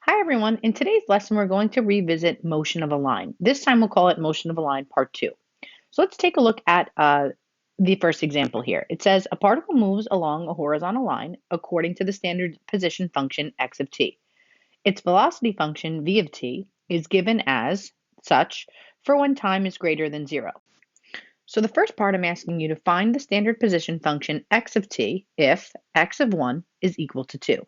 Hi everyone. In today's lesson, we're going to revisit motion of a line. This time we'll call it motion of a line part 2. So let's take a look at the first example here. It says a particle moves along a horizontal line according to the standard position function x of t. Its velocity function v of t is given as such for when time is greater than 0. So the first part, I'm asking you to find the standard position function x of t if x of 1 is equal to 2.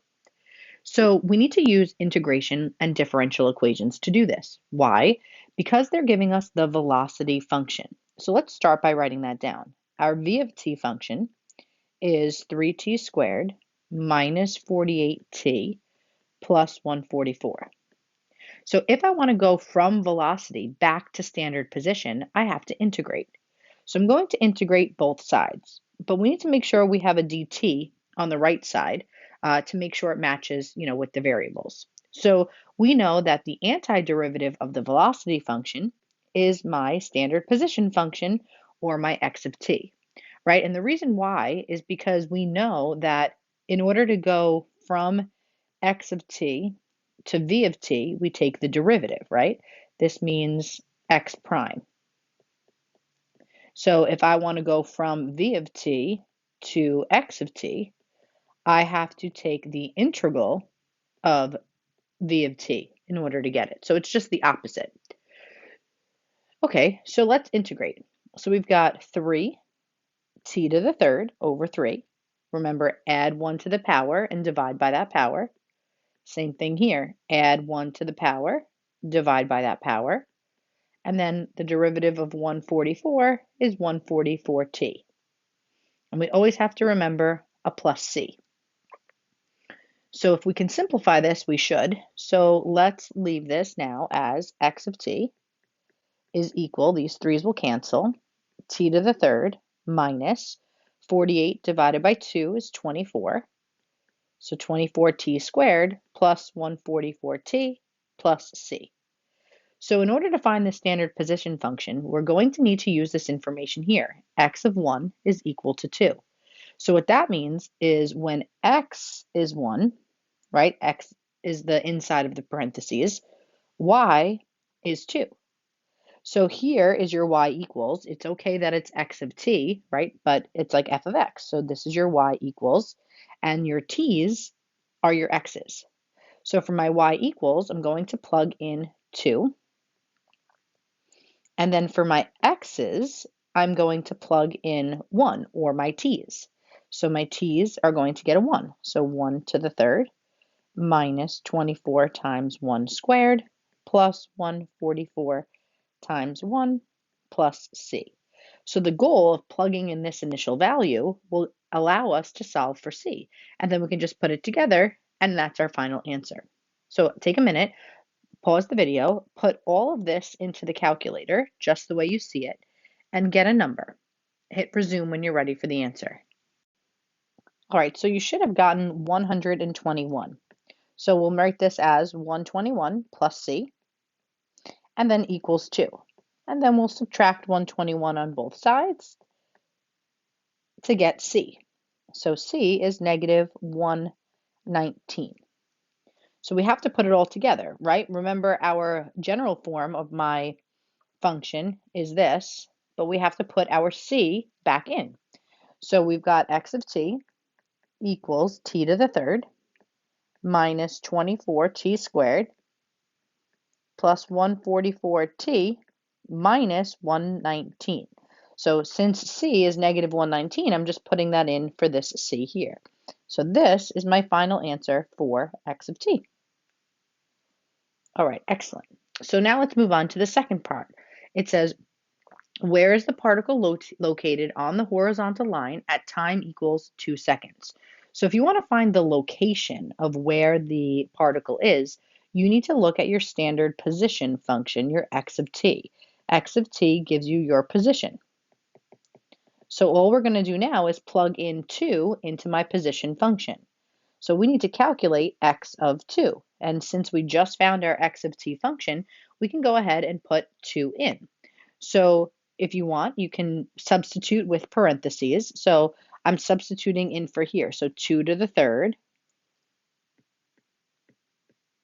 So we need to use integration and differential equations to do this. Why? Because they're giving us the velocity function. So let's start by writing that down. Our v of t function is 3t squared minus 48t plus 144. So if I want to go from velocity back to standard position, I have to integrate. So I'm going to integrate both sides, but we need to make sure we have a dt on the right side to make sure it matches, with the variables. So we know that the antiderivative of the velocity function is my standard position function, or my x of t, right? And the reason why is because we know that in order to go from x of t to v of t, we take the derivative, right? This means x prime. So if I want to go from v of t to x of t, I have to take the integral of v of t in order to get it. So it's just the opposite. Okay, so let's integrate. So we've got 3t to the third over 3. Remember, add 1 to the power and divide by that power. Same thing here. Add 1 to the power, divide by that power. And then the derivative of 144 is 144t. And we always have to remember a plus c. So if we can simplify this, we should. So let's leave this now as x of t is equal, these 3's will cancel, t to the third minus 48 divided by 2 is 24. So 24t squared plus 144t plus c. So in order to find the standard position function, we're going to need to use this information here. X of 1 is equal to 2. So what that means is when x is 1, right? X is the inside of the parentheses. Y is 2. So here is your y equals. It's okay that it's x of t, right? But it's like f of x. So this is your y equals. And your t's are your x's. So for my y equals, I'm going to plug in 2. And then for my x's, I'm going to plug in 1, or my t's. So my t's are going to get a 1. So 1 to the third minus 24 times 1 squared plus 144 times 1 plus c. So the goal of plugging in this initial value will allow us to solve for c. And then we can just put it together, and that's our final answer. So take a minute, pause the video, put all of this into the calculator, just the way you see it, and get a number. Hit resume when you're ready for the answer. All right, so you should have gotten 121. So we'll write this as 121 plus c, and then equals 2. And then we'll subtract 121 on both sides to get c. So c is negative 119. So we have to put it all together, right? Remember, our general form of my function is this, but we have to put our c back in. So we've got x of t equals t to the third minus 24t squared plus 144t minus 119. So since c is negative 119, I'm just putting that in for this c here. So this is my final answer for x of t. All right, excellent. So now let's move on to the second part. It says, where is the particle located on the horizontal line at time equals 2 seconds? So if you want to find the location of where the particle is, you need to look at your standard position function, your x of t. X of t gives you your position. So all we're going to do now is plug in 2 into my position function. So we need to calculate x of 2. And since we just found our x of t function, we can go ahead and put 2 in. So if you want, you can substitute with parentheses. So I'm substituting in for here. So 2 to the third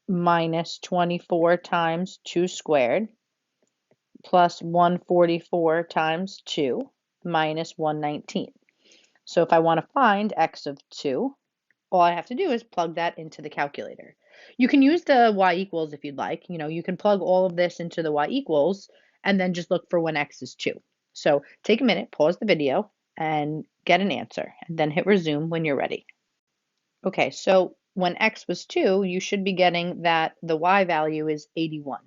minus 24 times 2 squared plus 144 times 2 minus 119. So if I want to find x of 2, all I have to do is plug that into the calculator. You can use the y equals if you'd like. You can plug all of this into the y equals and then just look for when x is 2. So take a minute, pause the video, and get an answer, and then hit resume when you're ready. Okay, so when x was 2, you should be getting that the y value is 81.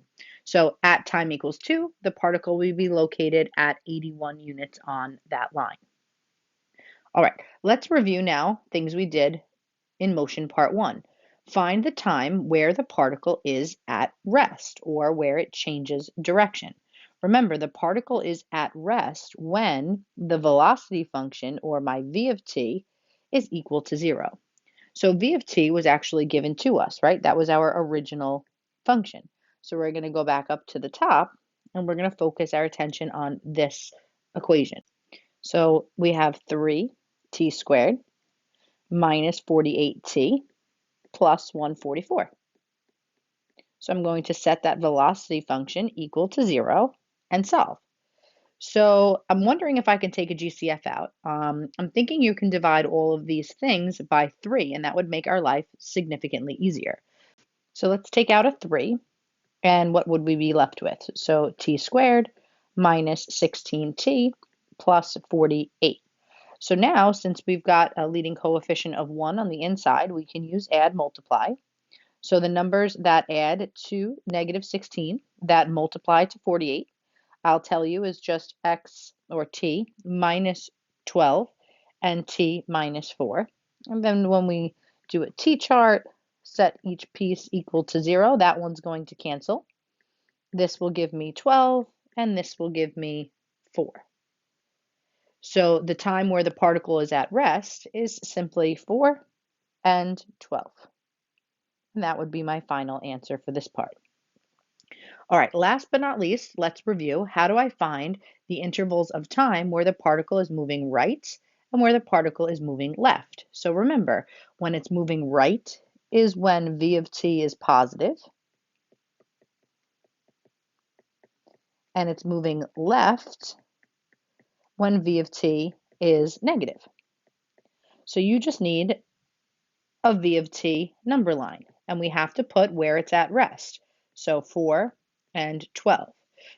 So at time equals 2, the particle will be located at 81 units on that line. All right, let's review now things we did in motion part 1. Find the time where the particle is at rest or where it changes direction. Remember, the particle is at rest when the velocity function, or my v of t, is equal to 0. So v of t was actually given to us, right? That was our original function. So we're going to go back up to the top and we're going to focus our attention on this equation. So we have 3t squared minus 48t plus 144. So I'm going to set that velocity function equal to 0 and solve. So I'm wondering if I can take a GCF out. I'm thinking you can divide all of these things by 3, and that would make our life significantly easier. So let's take out a 3, and what would we be left with? So t squared minus 16t plus 48. So now, since we've got a leading coefficient of 1 on the inside, we can use add multiply. So the numbers that add to negative 16, that multiply to 48, I'll tell you is just x, or t, minus 12 and t minus 4. And then when we do a t-chart, set each piece equal to 0, that one's going to cancel. This will give me 12, and this will give me 4. So the time where the particle is at rest is simply 4 and 12. And that would be my final answer for this part. All right, last but not least, let's review how do I find the intervals of time where the particle is moving right and where the particle is moving left. So remember, when it's moving right is when v of t is positive, and it's moving left when v of t is negative. So you just need a v of t number line, and we have to put where it's at rest. So 4 and 12.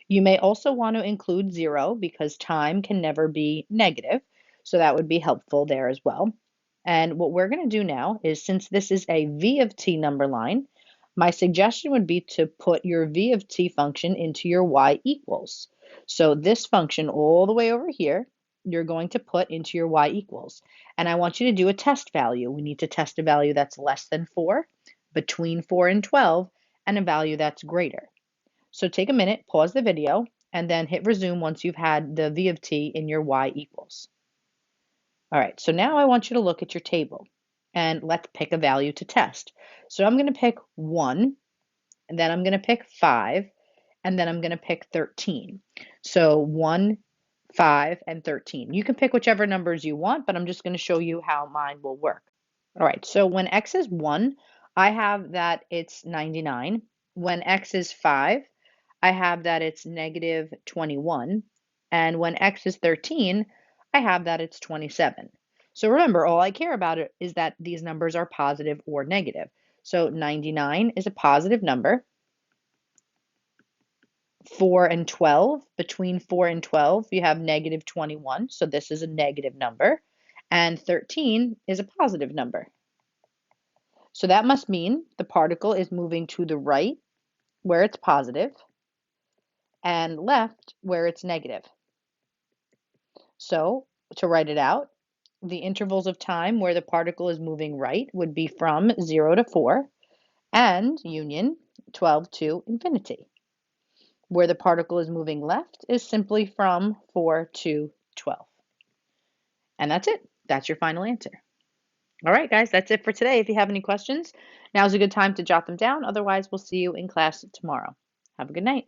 You may also want to include 0 because time can never be negative, so that would be helpful there as well. And what we're going to do now is, since this is a v of t number line, my suggestion would be to put your v of t function into your y equals. So this function all the way over here, you're going to put into your y equals. And I want you to do a test value. We need to test a value that's less than 4, between 4 and 12, and a value that's greater. So take a minute, pause the video, and then hit resume once you've had the v of t in your y equals. All right, so now I want you to look at your table, and let's pick a value to test. So I'm going to pick 1, and then I'm going to pick 5, and then I'm going to pick 13. So 1, 5, and 13. You can pick whichever numbers you want, but I'm just going to show you how mine will work. All right, so when x is 1, I have that it's 99. When x is 5, I have that it's negative 21. And when x is 13, I have that it's 27. So remember, all I care about is that these numbers are positive or negative. So 99 is a positive number. 4 and 12, between 4 and 12, you have negative 21, so this is a negative number. And 13 is a positive number. So that must mean the particle is moving to the right, where it's positive, and left, where it's negative. So to write it out, the intervals of time where the particle is moving right would be from 0 to 4, and union 12 to infinity. Where the particle is moving left is simply from 4 to 12. And that's it. That's your final answer. All right, guys, that's it for today. If you have any questions, now's a good time to jot them down. Otherwise, we'll see you in class tomorrow. Have a good night.